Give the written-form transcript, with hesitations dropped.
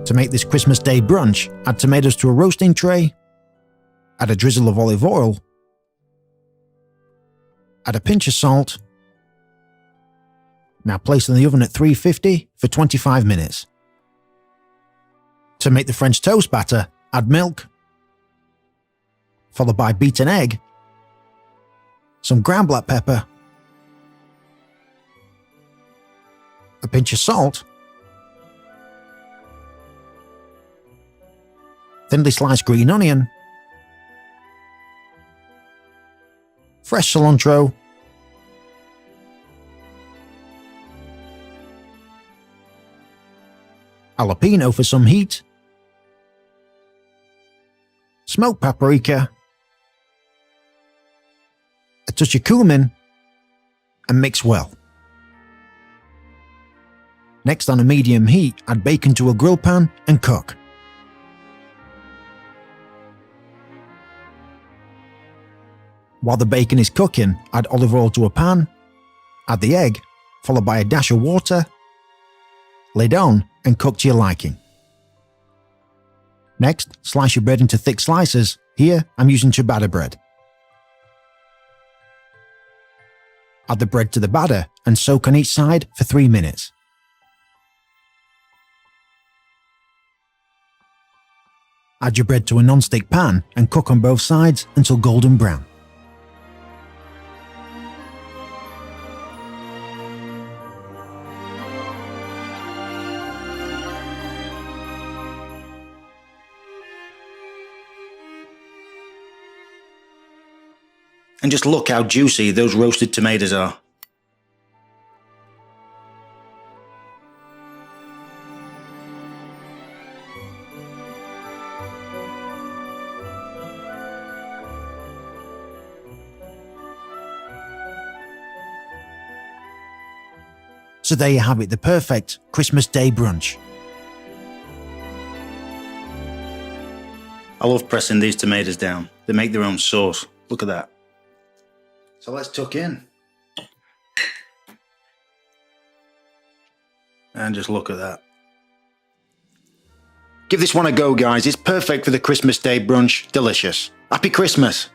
To make this Christmas Day brunch, add tomatoes to a roasting tray, add a drizzle of olive oil, add a pinch of salt. Now place in the oven at 350 for 25 minutes. To make the French toast batter, add milk, followed by beaten egg, some ground black pepper, a pinch of salt, thinly sliced green onion, fresh cilantro, jalapeno for some heat, smoked paprika, a touch of cumin, and mix well. Next, on a medium heat, add bacon to a grill pan and cook. While the bacon is cooking, add olive oil to a pan, add the egg, followed by a dash of water, lid on and cook to your liking. Next, slice your bread into thick slices. Here, I'm using ciabatta bread. Add the bread to the batter and soak on each side for 3 minutes. Add your bread to a non-stick pan and cook on both sides until golden brown. And just look how juicy those roasted tomatoes are. So there you have it, the perfect Christmas Day brunch. I love pressing these tomatoes down. They make their own sauce. Look at that. So let's tuck in. And just look at that. Give this one a go, guys. It's perfect for the Christmas Day brunch. Delicious. Happy Christmas.